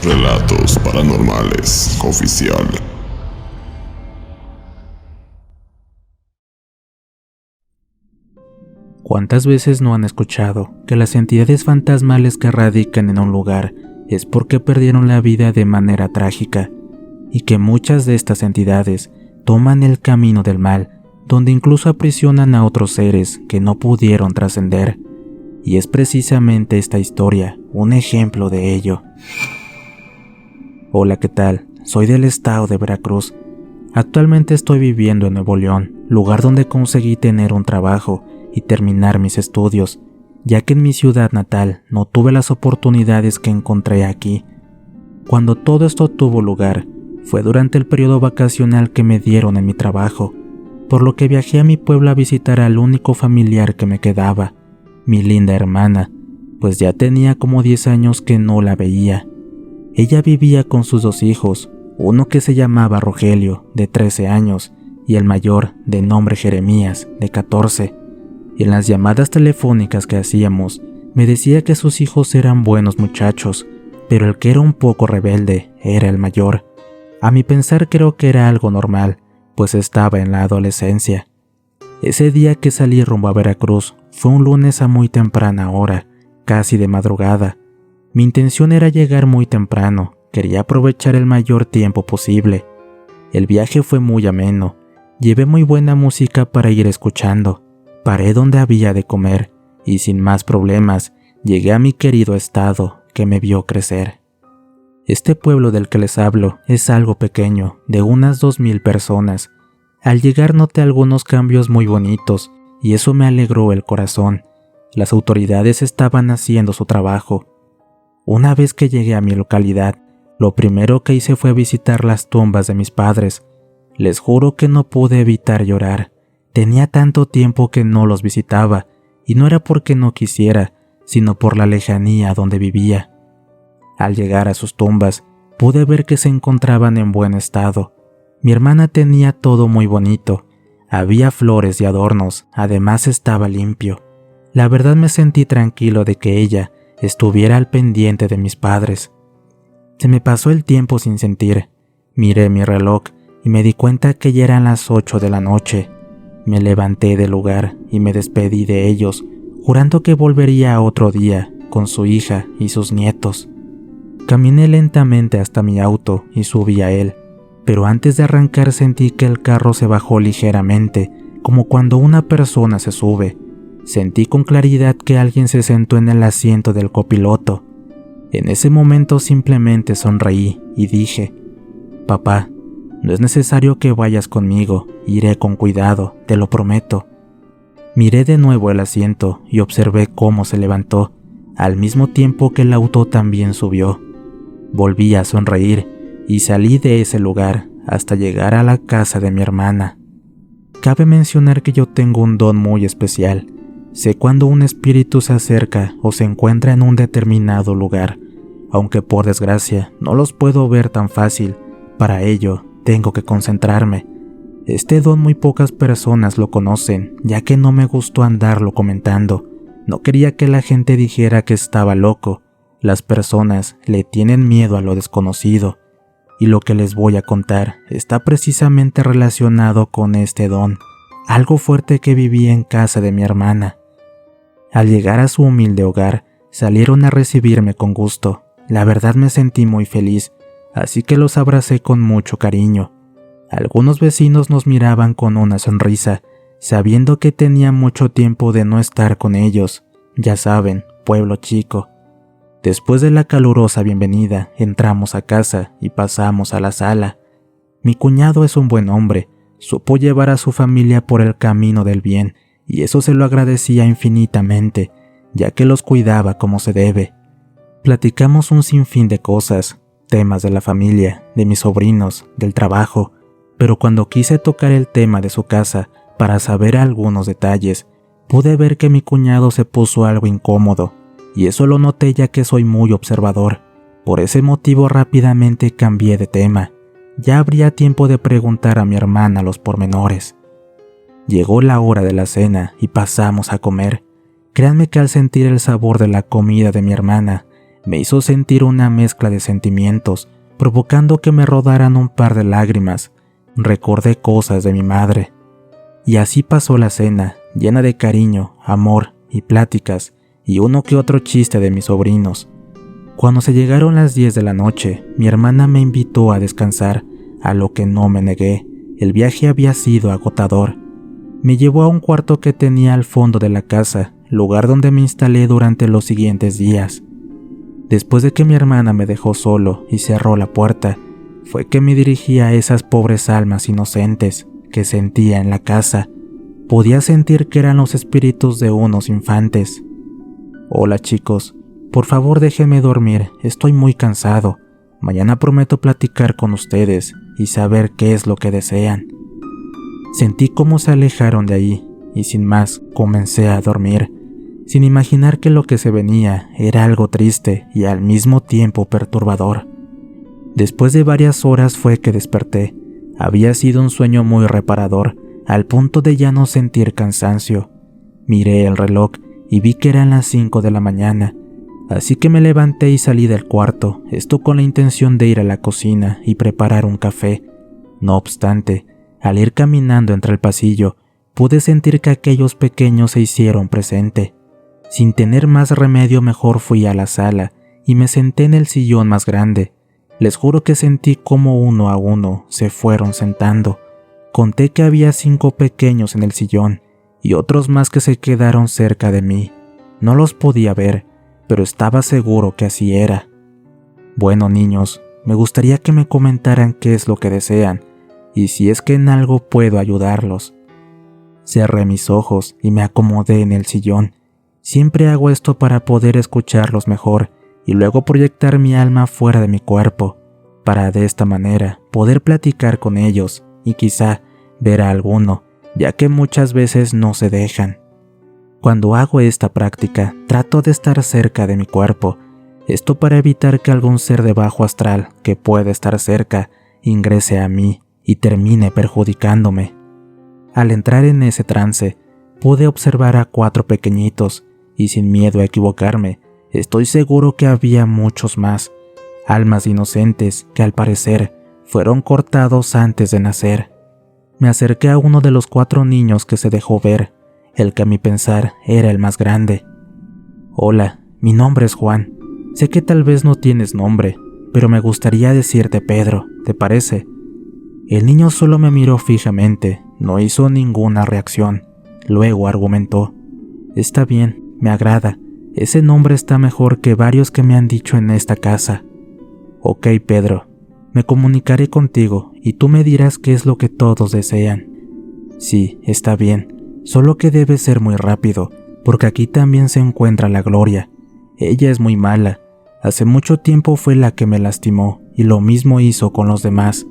Relatos Paranormales Oficial. ¿Cuántas veces no han escuchado que las entidades fantasmales que radican en un lugar es porque perdieron la vida de manera trágica, y que muchas de estas entidades toman el camino del mal, donde incluso aprisionan a otros seres que no pudieron trascender? Y es precisamente esta historia un ejemplo de ello. Hola, ¿qué tal? Soy del estado de Veracruz. Actualmente estoy viviendo en Nuevo León, lugar donde conseguí tener un trabajo y terminar mis estudios, ya que en mi ciudad natal no tuve las oportunidades que encontré aquí. Cuando todo esto tuvo lugar, fue durante el periodo vacacional que me dieron en mi trabajo, por lo que viajé a mi pueblo a visitar al único familiar que me quedaba, mi linda hermana, pues ya tenía como 10 años que no la veía. Ella vivía con sus 2 hijos, uno que se llamaba Rogelio, de 13 años, y el mayor, de nombre Jeremías, de 14. Y en las llamadas telefónicas que hacíamos, me decía que sus hijos eran buenos muchachos, pero el que era un poco rebelde era el mayor. A mi pensar creo que era algo normal, pues estaba en la adolescencia. Ese día que salí rumbo a Veracruz fue un lunes a muy temprana hora, casi de madrugada. Mi intención era llegar muy temprano, quería aprovechar el mayor tiempo posible. El viaje fue muy ameno, llevé muy buena música para ir escuchando. Paré donde había de comer y sin más problemas llegué a mi querido estado que me vio crecer. Este pueblo del que les hablo es algo pequeño, de unas 2000 personas. Al llegar noté algunos cambios muy bonitos y eso me alegró el corazón. Las autoridades estaban haciendo su trabajo. Una vez que llegué a mi localidad, lo primero que hice fue visitar las tumbas de mis padres. Les juro que no pude evitar llorar. Tenía tanto tiempo que no los visitaba, y no era porque no quisiera, sino por la lejanía donde vivía. Al llegar a sus tumbas, pude ver que se encontraban en buen estado. Mi hermana tenía todo muy bonito, había flores y adornos, además estaba limpio. La verdad me sentí tranquilo de que ella estuviera al pendiente de mis padres. Se me pasó el tiempo sin sentir. Miré mi reloj y me di cuenta que ya eran las 8 de la noche. Me levanté del lugar y me despedí de ellos, jurando que volvería otro día con su hija y sus nietos. Caminé lentamente hasta mi auto y subí a él, pero antes de arrancar sentí que el carro se bajó ligeramente, como cuando una persona se sube. Sentí con claridad que alguien se sentó en el asiento del copiloto. En ese momento simplemente sonreí y dije: «Papá, no es necesario que vayas conmigo, iré con cuidado, te lo prometo». Miré de nuevo el asiento y observé cómo se levantó, al mismo tiempo que el auto también subió. Volví a sonreír y salí de ese lugar hasta llegar a la casa de mi hermana. Cabe mencionar que yo tengo un don muy especial. Sé cuando un espíritu se acerca o se encuentra en un determinado lugar, aunque por desgracia no los puedo ver tan fácil. Para ello, tengo que concentrarme. Este don muy pocas personas lo conocen, ya que no me gustó andarlo comentando. No quería que la gente dijera que estaba loco. Las personas le tienen miedo a lo desconocido. Y lo que les voy a contar está precisamente relacionado con este don, algo fuerte que viví en casa de mi hermana. Al llegar a su humilde hogar, salieron a recibirme con gusto. La verdad me sentí muy feliz, así que los abracé con mucho cariño. Algunos vecinos nos miraban con una sonrisa, sabiendo que tenía mucho tiempo de no estar con ellos. Ya saben, pueblo chico. Después de la calurosa bienvenida, entramos a casa y pasamos a la sala. Mi cuñado es un buen hombre, supo llevar a su familia por el camino del bien, y eso se lo agradecía infinitamente, ya que los cuidaba como se debe. Platicamos un sinfín de cosas, temas de la familia, de mis sobrinos, del trabajo, pero cuando quise tocar el tema de su casa para saber algunos detalles, pude ver que mi cuñado se puso algo incómodo, y eso lo noté ya que soy muy observador. Por ese motivo rápidamente cambié de tema. Ya habría tiempo de preguntar a mi hermana los pormenores. Llegó la hora de la cena y pasamos a comer. Créanme que al sentir el sabor de la comida de mi hermana, me hizo sentir una mezcla de sentimientos, provocando que me rodaran un par de lágrimas. Recordé cosas de mi madre. Y así pasó la cena, llena de cariño, amor y pláticas, y uno que otro chiste de mis sobrinos. Cuando se llegaron las 10 de la noche, mi hermana me invitó a descansar, a lo que no me negué. El viaje había sido agotador. Me llevó a un cuarto que tenía al fondo de la casa, lugar donde me instalé durante los siguientes días. Después de que mi hermana me dejó solo y cerró la puerta, fue que me dirigí a esas pobres almas inocentes que sentía en la casa. Podía sentir que eran los espíritus de unos infantes. Hola chicos, por favor déjenme dormir, estoy muy cansado. Mañana prometo platicar con ustedes y saber qué es lo que desean. Sentí cómo se alejaron de ahí y sin más comencé a dormir, sin imaginar que lo que se venía era algo triste y al mismo tiempo perturbador. Después de varias horas fue que desperté. Había sido un sueño muy reparador, al punto de ya no sentir cansancio. Miré el reloj y vi que eran las 5 de la mañana, así que me levanté y salí del cuarto, esto con la intención de ir a la cocina y preparar un café. No obstante, al ir caminando entre el pasillo, pude sentir que aquellos pequeños se hicieron presente. Sin tener más remedio, mejor fui a la sala y me senté en el sillón más grande. Les juro que sentí como uno a uno se fueron sentando. Conté que había 5 pequeños en el sillón y otros más que se quedaron cerca de mí. No los podía ver, pero estaba seguro que así era. Bueno, niños, me gustaría que me comentaran qué es lo que desean y si es que en algo puedo ayudarlos. Cerré mis ojos y me acomodé en el sillón. Siempre hago esto para poder escucharlos mejor y luego proyectar mi alma fuera de mi cuerpo, para de esta manera poder platicar con ellos y quizá ver a alguno, ya que muchas veces no se dejan. Cuando hago esta práctica, trato de estar cerca de mi cuerpo, esto para evitar que algún ser de bajo astral que pueda estar cerca ingrese a mí y termine perjudicándome. Al entrar en ese trance, pude observar a 4 pequeñitos y sin miedo a equivocarme, estoy seguro que había muchos más, almas inocentes que al parecer fueron cortados antes de nacer. Me acerqué a uno de los 4 niños que se dejó ver, el que a mi pensar era el más grande. Hola, mi nombre es Juan. Sé que tal vez no tienes nombre, pero me gustaría decirte Pedro, ¿te parece? El niño solo me miró fijamente, no hizo ninguna reacción. Luego argumentó: está bien, me agrada. Ese nombre está mejor que varios que me han dicho en esta casa. Ok, Pedro, me comunicaré contigo y tú me dirás qué es lo que todos desean. Sí, está bien, solo que debe ser muy rápido, porque aquí también se encuentra la Gloria. Ella es muy mala. Hace mucho tiempo fue la que me lastimó y lo mismo hizo con los demás.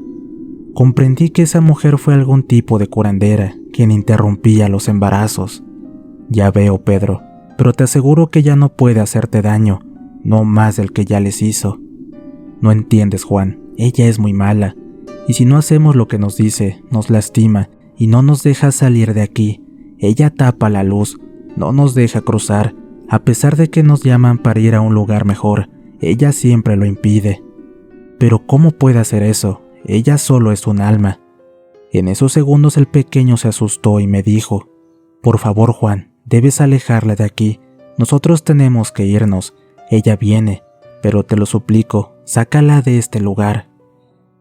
Comprendí que esa mujer fue algún tipo de curandera quien interrumpía los embarazos. Ya veo, Pedro, pero te aseguro que ya no puede hacerte daño, no más del que ya les hizo. No entiendes, Juan, ella es muy mala, y si no hacemos lo que nos dice, nos lastima y no nos deja salir de aquí. Ella tapa la luz, no nos deja cruzar, a pesar de que nos llaman para ir a un lugar mejor, ella siempre lo impide. Pero ¿cómo puede hacer eso? Ella solo es un alma. En esos segundos el pequeño se asustó y me dijo: por favor, Juan, debes alejarla de aquí. Nosotros tenemos que irnos. Ella viene, pero te lo suplico, sácala de este lugar.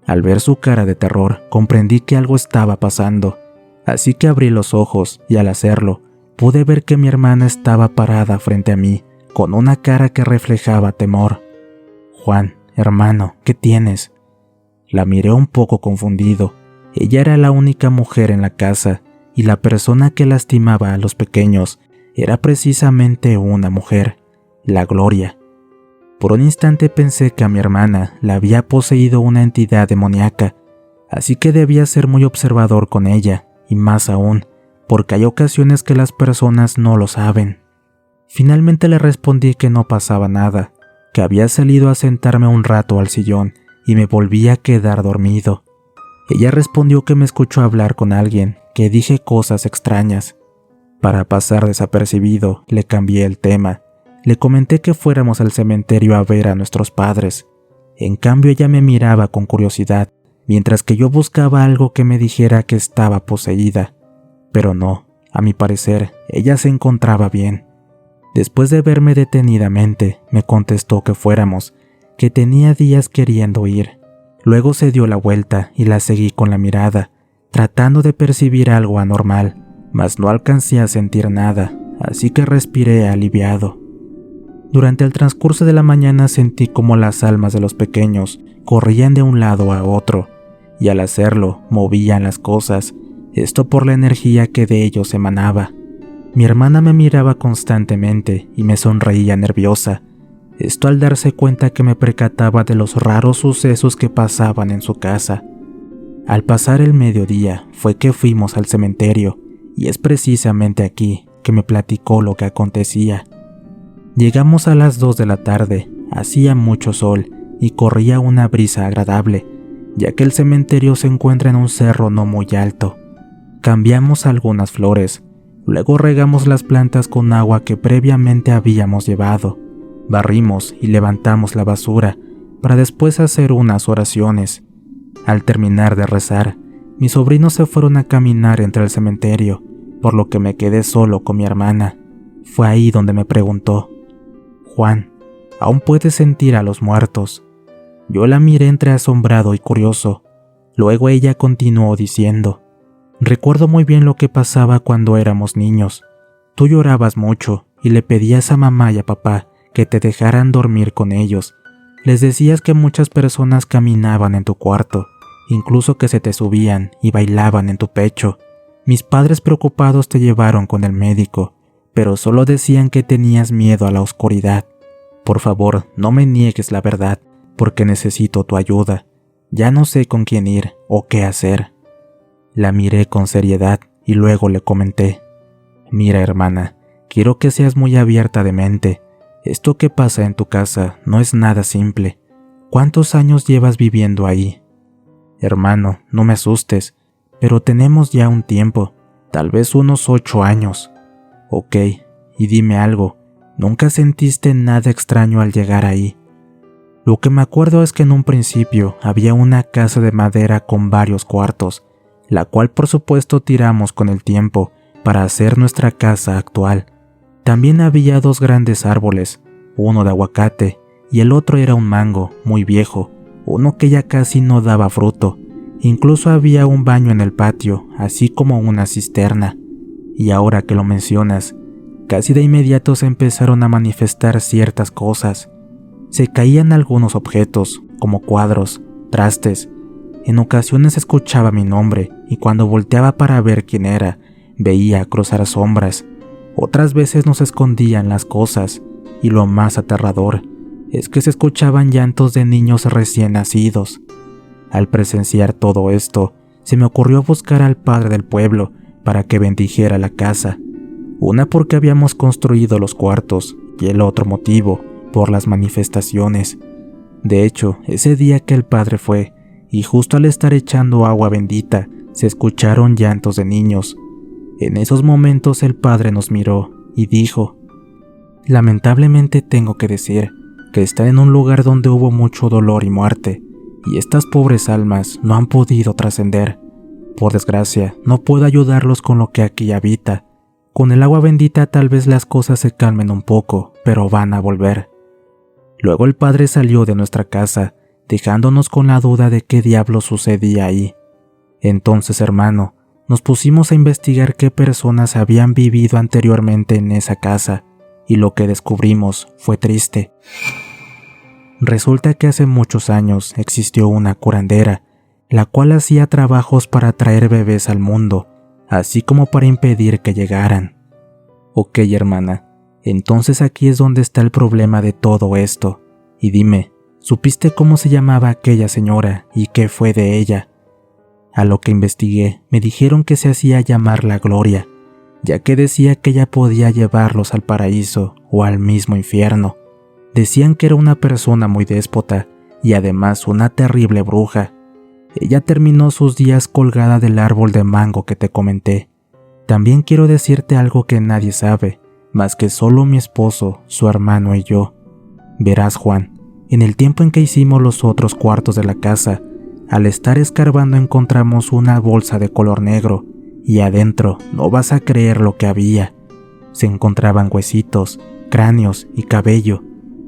Al ver su cara de terror, comprendí que algo estaba pasando. Así que abrí los ojos y al hacerlo, pude ver que mi hermana estaba parada frente a mí, con una cara que reflejaba temor. Juan, hermano, ¿qué tienes? La miré un poco confundido. Ella era la única mujer en la casa, y la persona que lastimaba a los pequeños era precisamente una mujer, la Gloria. Por un instante pensé que a mi hermana la había poseído una entidad demoníaca, así que debía ser muy observador con ella, y más aún, porque hay ocasiones que las personas no lo saben. Finalmente le respondí que no pasaba nada, que había salido a sentarme un rato al sillón y me volví a quedar dormido. Ella respondió que me escuchó hablar con alguien, que dije cosas extrañas. Para pasar desapercibido, le cambié el tema. Le comenté que fuéramos al cementerio a ver a nuestros padres. En cambio, ella me miraba con curiosidad, mientras que yo buscaba algo que me dijera que estaba poseída. Pero no, a mi parecer, ella se encontraba bien. Después de verme detenidamente, me contestó que fuéramos, que tenía días queriendo ir. Luego se dio la vuelta y la seguí con la mirada, tratando de percibir algo anormal, mas no alcancé a sentir nada, así que respiré aliviado. Durante el transcurso de la mañana sentí como las almas de los pequeños corrían de un lado a otro, y al hacerlo movían las cosas, esto por la energía que de ellos emanaba. Mi hermana me miraba constantemente y me sonreía nerviosa, esto al darse cuenta que me percataba de los raros sucesos que pasaban en su casa. Al pasar el mediodía fue que fuimos al cementerio, y es precisamente aquí que me platicó lo que acontecía. Llegamos a las 2 de la tarde, hacía mucho sol y corría una brisa agradable, ya que el cementerio se encuentra en un cerro no muy alto. Cambiamos algunas flores, luego regamos las plantas con agua que previamente habíamos llevado, barrimos y levantamos la basura para después hacer unas oraciones. Al terminar de rezar, mis sobrinos se fueron a caminar entre el cementerio, por lo que me quedé solo con mi hermana. Fue ahí donde me preguntó: «Juan, ¿aún puedes sentir a los muertos?». Yo la miré entre asombrado y curioso. Luego ella continuó diciendo: «Recuerdo muy bien lo que pasaba cuando éramos niños. Tú llorabas mucho y le pedías a mamá y a papá que te dejaran dormir con ellos. Les decías que muchas personas caminaban en tu cuarto, incluso que se te subían y bailaban en tu pecho. Mis padres preocupados te llevaron con el médico, pero solo decían que tenías miedo a la oscuridad. Por favor, no me niegues la verdad, porque necesito tu ayuda. Ya no sé con quién ir o qué hacer». La miré con seriedad y luego le comenté: «Mira, hermana, quiero que seas muy abierta de mente. Esto que pasa en tu casa no es nada simple. ¿Cuántos años llevas viviendo ahí?». «Hermano, no me asustes, pero tenemos ya un tiempo, tal vez unos 8 años. «Ok, y dime algo, ¿nunca sentiste nada extraño al llegar ahí?». «Lo que me acuerdo es que en un principio había una casa de madera con varios cuartos, la cual por supuesto tiramos con el tiempo para hacer nuestra casa actual. También había 2 grandes árboles, uno de aguacate y el otro era un mango muy viejo, uno que ya casi no daba fruto. Incluso había un baño en el patio, así como una cisterna. Y ahora que lo mencionas, casi de inmediato se empezaron a manifestar ciertas cosas. Se caían algunos objetos, como cuadros, trastes. En ocasiones escuchaba mi nombre y cuando volteaba para ver quién era, veía cruzar sombras. Otras veces nos escondían las cosas, y lo más aterrador es que se escuchaban llantos de niños recién nacidos. Al presenciar todo esto, se me ocurrió buscar al padre del pueblo para que bendijera la casa. Una porque habíamos construido los cuartos y el otro motivo por las manifestaciones. De hecho, ese día que el padre fue, y justo al estar echando agua bendita, se escucharon llantos de niños. En esos momentos el padre nos miró y dijo: «Lamentablemente tengo que decir que está en un lugar donde hubo mucho dolor y muerte, y estas pobres almas no han podido trascender. Por desgracia, no puedo ayudarlos con lo que aquí habita. Con el agua bendita tal vez las cosas se calmen un poco, pero van a volver». Luego el padre salió de nuestra casa, dejándonos con la duda de qué diablos sucedía ahí. Entonces, hermano, nos pusimos a investigar qué personas habían vivido anteriormente en esa casa, y lo que descubrimos fue triste. Resulta que hace muchos años existió una curandera, la cual hacía trabajos para traer bebés al mundo, así como para impedir que llegaran. Ok, hermana, entonces aquí es donde está el problema de todo esto. Y dime, ¿supiste cómo se llamaba aquella señora y qué fue de ella? A lo que investigué, me dijeron que se hacía llamar la Gloria, ya que decía que ella podía llevarlos al paraíso o al mismo infierno. Decían que era una persona muy déspota y además una terrible bruja. Ella terminó sus días colgada del árbol de mango que te comenté. También quiero decirte algo que nadie sabe, más que solo mi esposo, su hermano y yo. Verás, Juan, en el tiempo en que hicimos los otros cuartos de la casa, al estar escarbando encontramos una bolsa de color negro y adentro no vas a creer lo que había. Se encontraban huesitos, cráneos y cabello.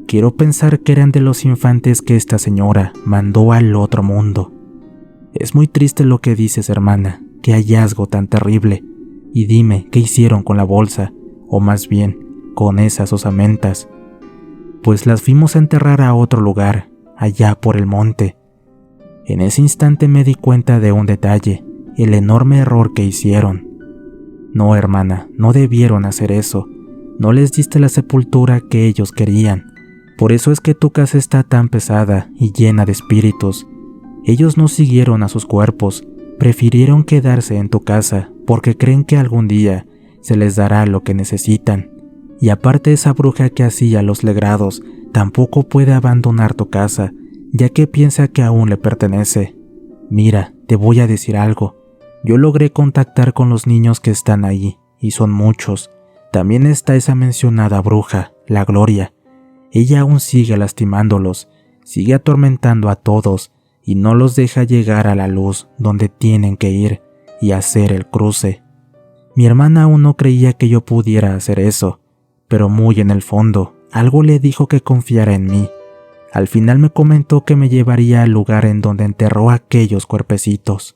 Quiero pensar que eran de los infantes que esta señora mandó al otro mundo. Es muy triste lo que dices, hermana, qué hallazgo tan terrible. Y dime, ¿qué hicieron con la bolsa? O más bien, con esas osamentas. Pues las fuimos a enterrar a otro lugar, allá por el monte. En ese instante me di cuenta de un detalle, el enorme error que hicieron. No, hermana, no debieron hacer eso. No les diste la sepultura que ellos querían. Por eso es que tu casa está tan pesada y llena de espíritus. Ellos no siguieron a sus cuerpos, prefirieron quedarse en tu casa porque creen que algún día se les dará lo que necesitan. Y aparte esa bruja que hacía los legrados tampoco puede abandonar tu casa, ya que piensa que aún le pertenece. Mira, te voy a decir algo. Yo logré contactar con los niños que están ahí, y son muchos. También está esa mencionada bruja, la Gloria. Ella aún sigue lastimándolos, sigue atormentando a todos, y no los deja llegar a la luz donde tienen que ir y hacer el cruce. Mi hermana aún no creía que yo pudiera hacer eso, pero muy en el fondo, algo le dijo que confiara en mí. Al final me comentó que me llevaría al lugar en donde enterró aquellos cuerpecitos.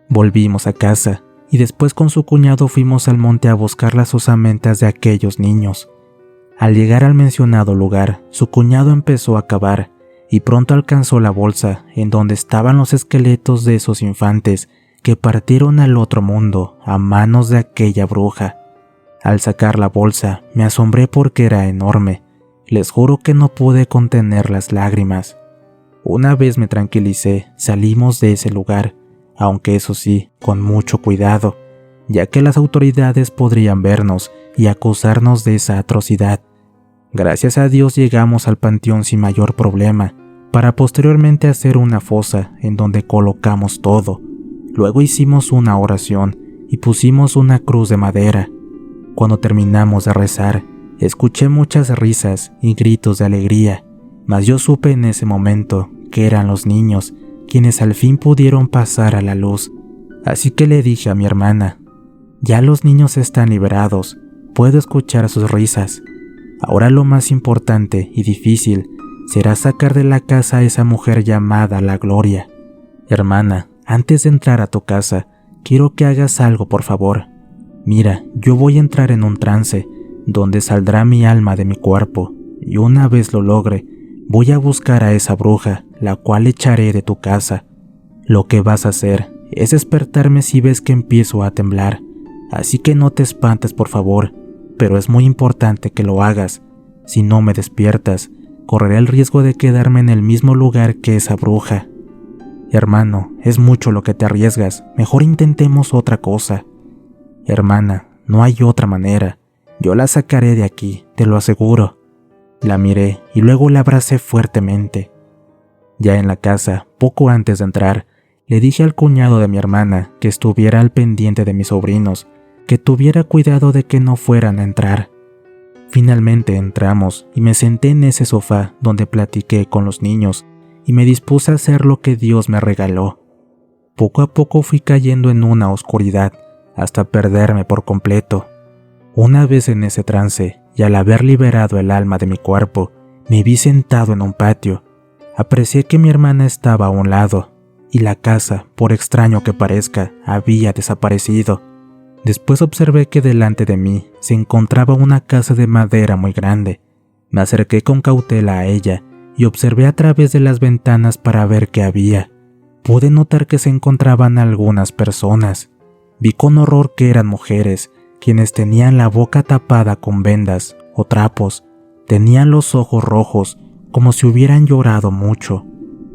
Volvimos a casa, y después con su cuñado fuimos al monte a buscar las osamentas de aquellos niños. Al llegar al mencionado lugar, su cuñado empezó a cavar, y pronto alcanzó la bolsa en donde estaban los esqueletos de esos infantes que partieron al otro mundo a manos de aquella bruja. Al sacar la bolsa, me asombré porque era enorme. Les juro que no pude contener las lágrimas. Una vez me tranquilicé, salimos de ese lugar, aunque eso sí, con mucho cuidado, ya que las autoridades podrían vernos y acusarnos de esa atrocidad. Gracias a Dios llegamos al panteón sin mayor problema, para posteriormente hacer una fosa en donde colocamos todo. Luego hicimos una oración y pusimos una cruz de madera. Cuando terminamos de rezar, escuché muchas risas y gritos de alegría, mas yo supe en ese momento que eran los niños quienes al fin pudieron pasar a la luz. Así que le dije a mi hermana, ya los niños están liberados, puedo escuchar sus risas. Ahora lo más importante y difícil será sacar de la casa a esa mujer llamada la Gloria. Hermana, antes de entrar a tu casa, quiero que hagas algo, por favor. Mira, yo voy a entrar en un trance, donde saldrá mi alma de mi cuerpo, y una vez lo logre, voy a buscar a esa bruja, la cual echaré de tu casa. Lo que vas a hacer es despertarme si ves que empiezo a temblar, así que no te espantes, por favor, pero es muy importante que lo hagas. Si no me despiertas, correré el riesgo de quedarme en el mismo lugar que esa bruja. Hermano, es mucho lo que te arriesgas, mejor intentemos otra cosa. Hermana, no hay otra manera, yo la sacaré de aquí, te lo aseguro. La miré y luego la abracé fuertemente. Ya en la casa, poco antes de entrar, le dije al cuñado de mi hermana que estuviera al pendiente de mis sobrinos, que tuviera cuidado de que no fueran a entrar. Finalmente entramos y me senté en ese sofá donde platiqué con los niños y me dispuse a hacer lo que Dios me regaló. Poco a poco fui cayendo en una oscuridad hasta perderme por completo. Una vez en ese trance y al haber liberado el alma de mi cuerpo, me vi sentado en un patio. Aprecié que mi hermana estaba a un lado y la casa, por extraño que parezca, había desaparecido. Después observé que delante de mí se encontraba una casa de madera muy grande. Me acerqué con cautela a ella y observé a través de las ventanas para ver qué había. Pude notar que se encontraban algunas personas. Vi con horror que eran mujeres, quienes tenían la boca tapada con vendas o trapos. Tenían los ojos rojos, como si hubieran llorado mucho.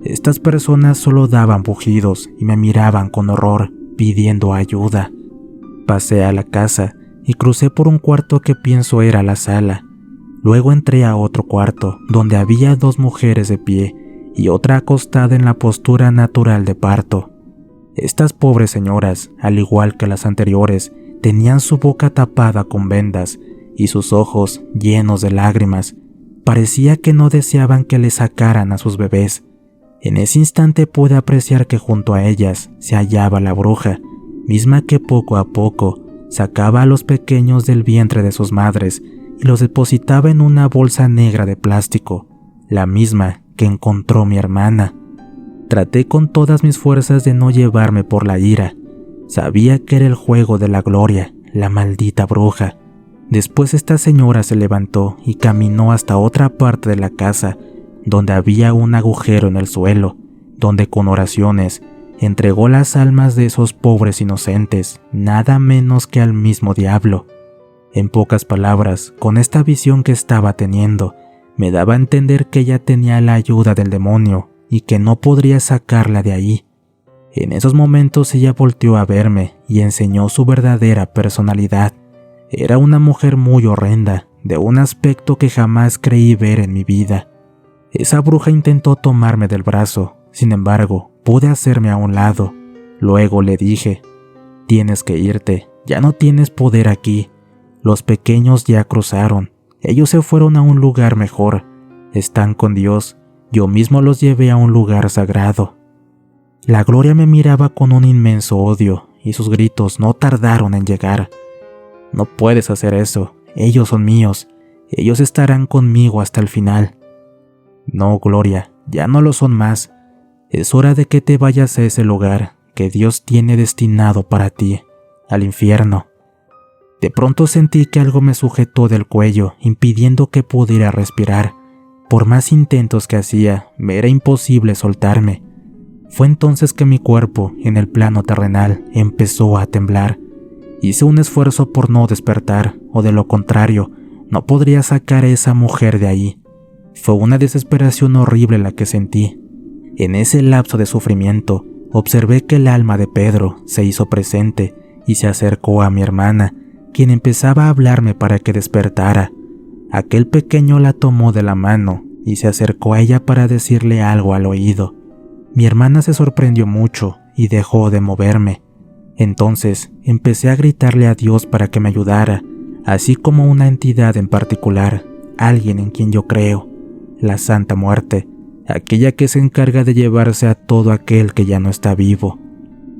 Estas personas solo daban bujidos y me miraban con horror, pidiendo ayuda. Pasé a la casa y crucé por un cuarto que pienso era la sala. Luego entré a otro cuarto, donde había 2 mujeres de pie y otra acostada en la postura natural de parto. Estas pobres señoras, al igual que las anteriores, tenían su boca tapada con vendas y sus ojos, llenos de lágrimas, parecía que no deseaban que le sacaran a sus bebés. En ese instante pude apreciar que junto a ellas se hallaba la bruja, misma que poco a poco sacaba a los pequeños del vientre de sus madres y los depositaba en una bolsa negra de plástico, la misma que encontró mi hermana. Traté con todas mis fuerzas de no llevarme por la ira. Sabía que era el juego de la Gloria, la maldita bruja. Después esta señora se levantó y caminó hasta otra parte de la casa, donde había un agujero en el suelo, donde con oraciones entregó las almas de esos pobres inocentes, nada menos que al mismo diablo. En pocas palabras, con esta visión que estaba teniendo, me daba a entender que ella tenía la ayuda del demonio y que no podría sacarla de ahí. En esos momentos ella volteó a verme y enseñó su verdadera personalidad. Era una mujer muy horrenda, de un aspecto que jamás creí ver en mi vida. Esa bruja intentó tomarme del brazo, sin embargo, pude hacerme a un lado. Luego le dije: «Tienes que irte, ya no tienes poder aquí. Los pequeños ya cruzaron, ellos se fueron a un lugar mejor, están con Dios, yo mismo los llevé a un lugar sagrado». La Gloria me miraba con un inmenso odio y sus gritos no tardaron en llegar. «No puedes hacer eso, ellos son míos, ellos estarán conmigo hasta el final». «No, Gloria, ya no lo son más. Es hora de que te vayas a ese lugar que Dios tiene destinado para ti, al infierno». De pronto sentí que algo me sujetó del cuello, impidiendo que pudiera respirar. Por más intentos que hacía, me era imposible soltarme. Fue entonces que mi cuerpo, en el plano terrenal, empezó a temblar. Hice un esfuerzo por no despertar, o de lo contrario, no podría sacar a esa mujer de ahí. Fue una desesperación horrible la que sentí. En ese lapso de sufrimiento, observé que el alma de Pedro se hizo presente y se acercó a mi hermana, quien empezaba a hablarme para que despertara. Aquel pequeño la tomó de la mano y se acercó a ella para decirle algo al oído. Mi hermana se sorprendió mucho y dejó de moverme. Entonces empecé a gritarle a Dios para que me ayudara, así como una entidad en particular, alguien en quien yo creo, la Santa Muerte, aquella que se encarga de llevarse a todo aquel que ya no está vivo.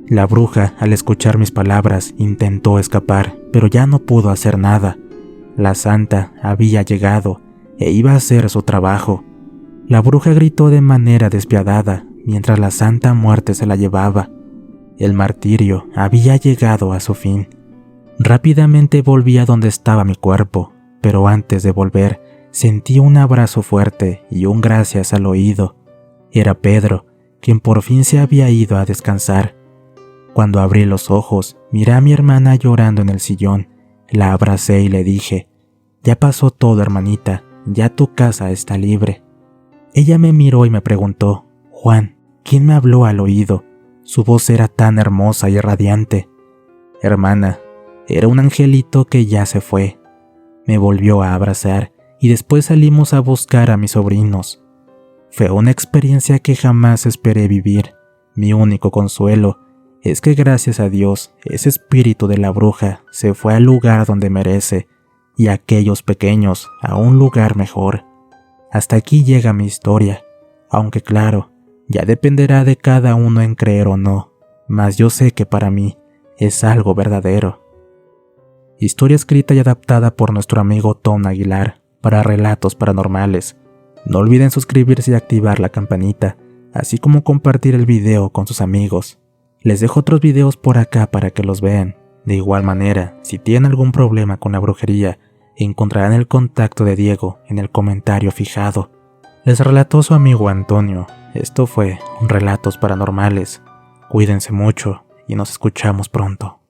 La bruja, al escuchar mis palabras, intentó escapar, pero ya no pudo hacer nada. La santa había llegado e iba a hacer su trabajo. La bruja gritó de manera despiadada mientras la Santa Muerte se la llevaba. El martirio había llegado a su fin. Rápidamente volví a donde estaba mi cuerpo, pero antes de volver, sentí un abrazo fuerte y un gracias al oído. Era Pedro, quien por fin se había ido a descansar. Cuando abrí los ojos, miré a mi hermana llorando en el sillón. La abracé y le dije: «Ya pasó todo, hermanita, ya tu casa está libre». Ella me miró y me preguntó: «Juan, ¿quién me habló al oído? Su voz era tan hermosa y radiante». «Hermana, era un angelito que ya se fue». Me volvió a abrazar y después salimos a buscar a mis sobrinos. Fue una experiencia que jamás esperé vivir. Mi único consuelo es que gracias a Dios, ese espíritu de la bruja se fue al lugar donde merece y aquellos pequeños a un lugar mejor. Hasta aquí llega mi historia, aunque claro, ya dependerá de cada uno en creer o no, mas yo sé que para mí es algo verdadero. Historia escrita y adaptada por nuestro amigo Tom Aguilar para Relatos Paranormales. No olviden suscribirse y activar la campanita, así como compartir el video con sus amigos. Les dejo otros videos por acá para que los vean. De igual manera, si tienen algún problema con la brujería, encontrarán el contacto de Diego en el comentario fijado. Les relató su amigo Antonio. Esto fue Relatos Paranormales. Cuídense mucho y nos escuchamos pronto.